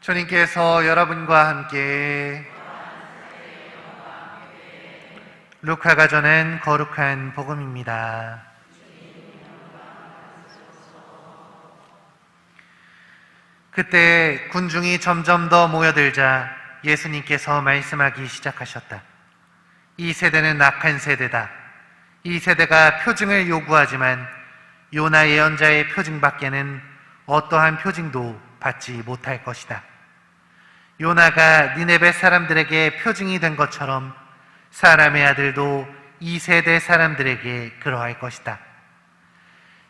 주님께서 여러분과 함께 루카가 전한 거룩한 복음입니다. 그때 군중이 점점 더 모여들자 예수님께서 말씀하기 시작하셨다. 이 세대는 악한 세대다. 이 세대가 표징을 요구하지만 요나 예언자의 표징밖에는 어떠한 표징도 받지 못할 것이다. 요나가 니네베 사람들에게 표징이 된 것처럼 사람의 아들도 이 세대 사람들에게 그러할 것이다.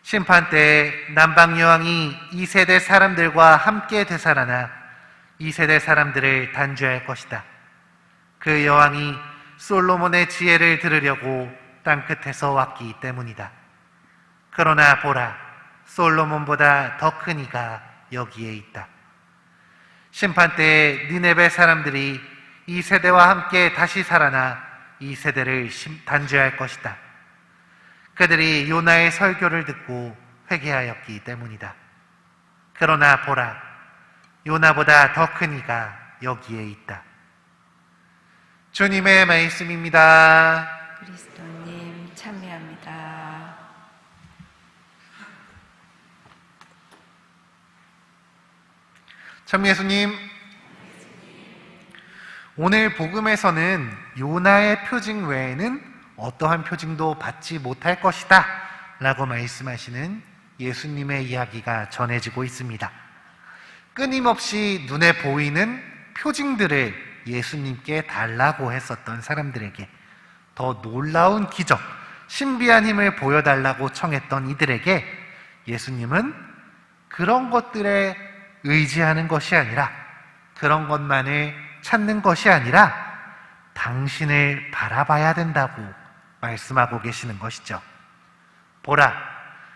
심판 때 남방 여왕이 이 세대 사람들과 함께 되살아나 이 세대 사람들을 단죄할 것이다. 그 여왕이 솔로몬의 지혜를 들으려고 땅끝에서 왔기 때문이다. 그러나 보라, 솔로몬보다 더 큰 이가 여기에 있다. 심판 때 니네베 사람들이 이 세대와 함께 다시 살아나 이 세대를 단죄할 것이다. 그들이 요나의 설교를 듣고 회개하였기 때문이다. 그러나 보라, 요나보다 더 큰 이가 여기에 있다. 주님의 말씀입니다. 그리스도님 참여합니다. 참 예수님, 오늘 복음에서는 요나의 표징 외에는 어떠한 표징도 받지 못할 것이다 라고 말씀하시는 예수님의 이야기가 전해지고 있습니다. 끊임없이 눈에 보이는 표징들을 예수님께 달라고 했었던 사람들에게 더 놀라운 기적, 신비한 힘을 보여달라고 청했던 이들에게 예수님은 그런 것들에 의지하는 것이 아니라, 그런 것만을 찾는 것이 아니라 당신을 바라봐야 된다고 말씀하고 계시는 것이죠. 보라,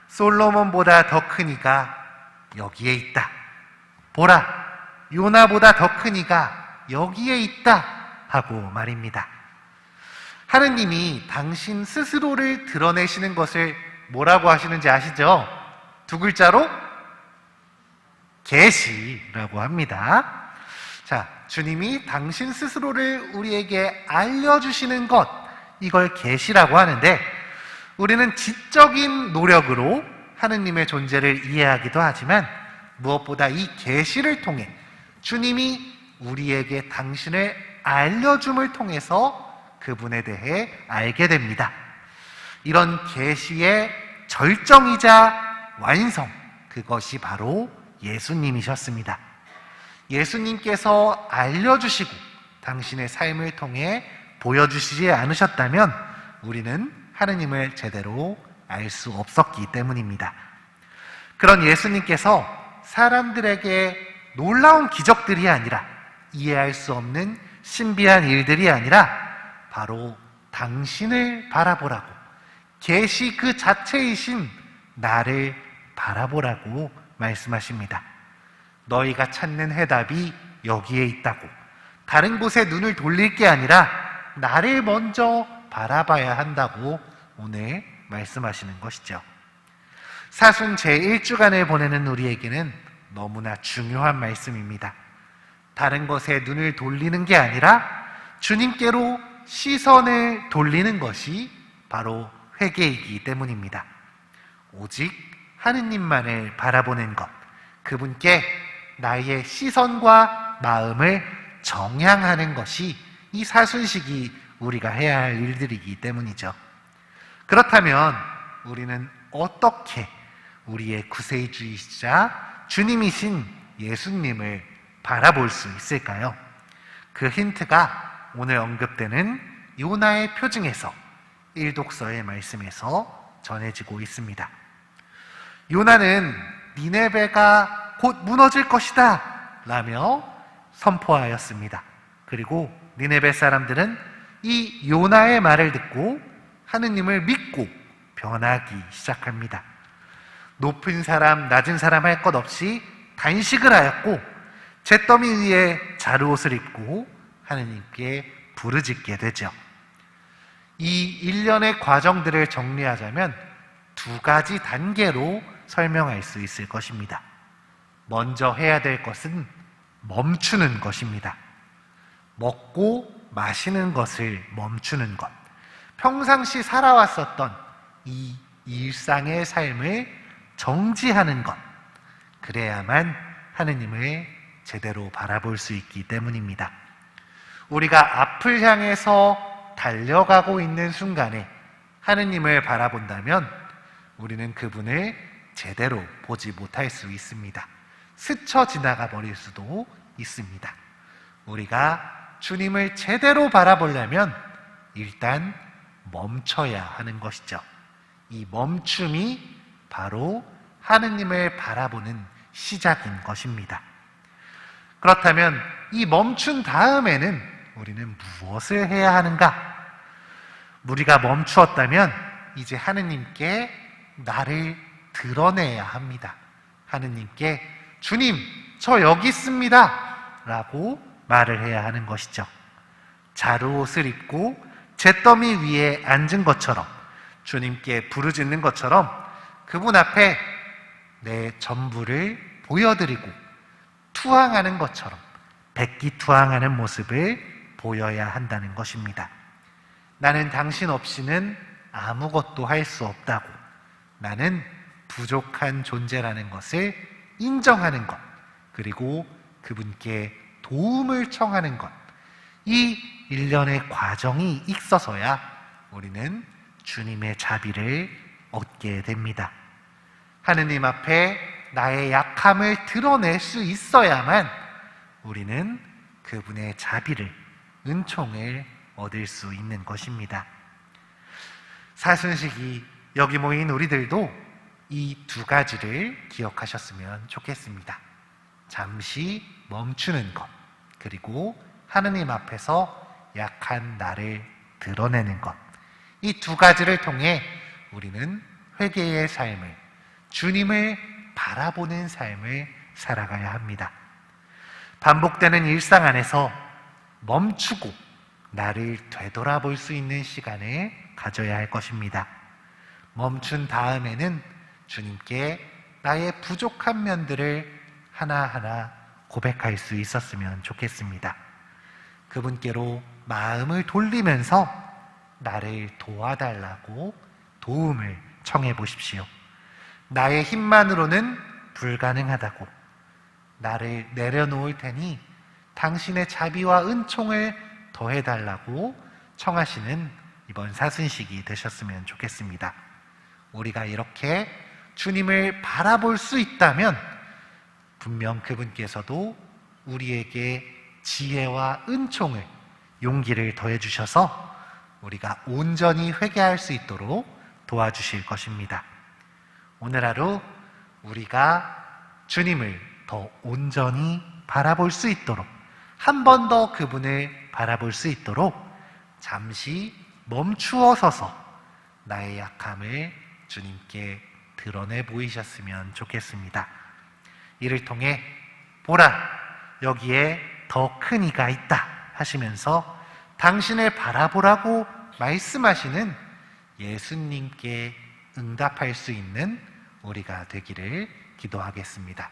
솔로몬보다 더 큰 이가 여기에 있다. 보라, 요나보다 더 큰 이가 여기에 있다 하고 말입니다. 하느님이 당신 스스로를 드러내시는 것을 뭐라고 하시는지 아시죠? 두 글자로 계시라고 합니다. 자, 주님이 당신 스스로를 우리에게 알려주시는 것, 이걸 계시라고 하는데, 우리는 지적인 노력으로 하느님의 존재를 이해하기도 하지만 무엇보다 이 계시를 통해 주님이 우리에게 당신을 알려줌을 통해서 그분에 대해 알게 됩니다. 이런 계시의 절정이자 완성, 그것이 바로 예수님이셨습니다. 예수님께서 알려주시고 당신의 삶을 통해 보여주시지 않으셨다면 우리는 하느님을 제대로 알 수 없었기 때문입니다. 그런 예수님께서 사람들에게 놀라운 기적들이 아니라, 이해할 수 없는 신비한 일들이 아니라 바로 당신을 바라보라고, 계시 그 자체이신 나를 바라보라고 말씀하십니다. 너희가 찾는 해답이 여기에 있다고, 다른 곳에 눈을 돌릴 게 아니라 나를 먼저 바라봐야 한다고 오늘 말씀하시는 것이죠. 사순 제1주간을 보내는 우리에게는 너무나 중요한 말씀입니다. 다른 것에 눈을 돌리는 게 아니라 주님께로 시선을 돌리는 것이 바로 회개이기 때문입니다. 오직 하느님만을 바라보는 것, 그분께 나의 시선과 마음을 정향하는 것이 이 사순식이 우리가 해야 할 일들이기 때문이죠. 그렇다면 우리는 어떻게 우리의 구세주이시자 주님이신 예수님을 바라볼 수 있을까요? 그 힌트가 오늘 언급되는 요나의 표징에서, 일독서의 말씀에서 전해지고 있습니다. 요나는 니네베가 곧 무너질 것이다 라며 선포하였습니다. 그리고 니네베 사람들은 이 요나의 말을 듣고 하느님을 믿고 변하기 시작합니다. 높은 사람, 낮은 사람 할 것 없이 단식을 하였고 잿더미 위에 자루옷을 입고 하느님께 부르짖게 되죠. 이 일련의 과정들을 정리하자면 두 가지 단계로 설명할 수 있을 것입니다. 먼저 해야 될 것은 멈추는 것입니다. 먹고 마시는 것을 멈추는 것. 평상시 살아왔었던 이 일상의 삶을 정지하는 것. 그래야만 하느님을 제대로 바라볼 수 있기 때문입니다. 우리가 앞을 향해서 달려가고 있는 순간에 하느님을 바라본다면 우리는 그분을 제대로 보지 못할 수 있습니다. 스쳐 지나가 버릴 수도 있습니다. 우리가 주님을 제대로 바라보려면 일단 멈춰야 하는 것이죠. 이 멈춤이 바로 하느님을 바라보는 시작인 것입니다. 그렇다면 이 멈춘 다음에는 우리는 무엇을 해야 하는가? 우리가 멈추었다면 이제 하느님께 나를 드러내야 합니다. 하느님께 주님, 저 여기 있습니다 라고 말을 해야 하는 것이죠. 자루옷을 입고 잿더미 위에 앉은 것처럼, 주님께 부르짖는 것처럼 그분 앞에 내 전부를 보여드리고 투항하는 것처럼 백기투항하는 모습을 보여야 한다는 것입니다. 나는 당신 없이는 아무것도 할 수 없다고, 나는 부족한 존재라는 것을 인정하는 것, 그리고 그분께 도움을 청하는 것, 이 일련의 과정이 있어서야 우리는 주님의 자비를 얻게 됩니다. 하느님 앞에 나의 약함을 드러낼 수 있어야만 우리는 그분의 자비를, 은총을 얻을 수 있는 것입니다. 사순식이 여기 모인 우리들도 이 두 가지를 기억하셨으면 좋겠습니다. 잠시 멈추는 것, 그리고 하느님 앞에서 약한 나를 드러내는 것. 이 두 가지를 통해 우리는 회개의 삶을, 주님을 바라보는 삶을 살아가야 합니다. 반복되는 일상 안에서 멈추고 나를 되돌아볼 수 있는 시간을 가져야 할 것입니다. 멈춘 다음에는 주님께 나의 부족한 면들을 하나하나 고백할 수 있었으면 좋겠습니다. 그분께로 마음을 돌리면서 나를 도와달라고 도움을 청해 보십시오. 나의 힘만으로는 불가능하다고, 나를 내려놓을 테니 당신의 자비와 은총을 더해달라고 청하시는 이번 사순식이 되셨으면 좋겠습니다. 우리가 이렇게 주님을 바라볼 수 있다면 분명 그분께서도 우리에게 지혜와 은총을, 용기를 더해주셔서 우리가 온전히 회개할 수 있도록 도와주실 것입니다. 오늘 하루 우리가 주님을 더 온전히 바라볼 수 있도록, 한 번 더 그분을 바라볼 수 있도록 잠시 멈추어 서서 나의 약함을 주님께 드러내 보이셨으면 좋겠습니다. 이를 통해 보라, 여기에 더 큰 이가 있다 하시면서 당신을 바라보라고 말씀하시는 예수님께 응답할 수 있는 우리가 되기를 기도하겠습니다.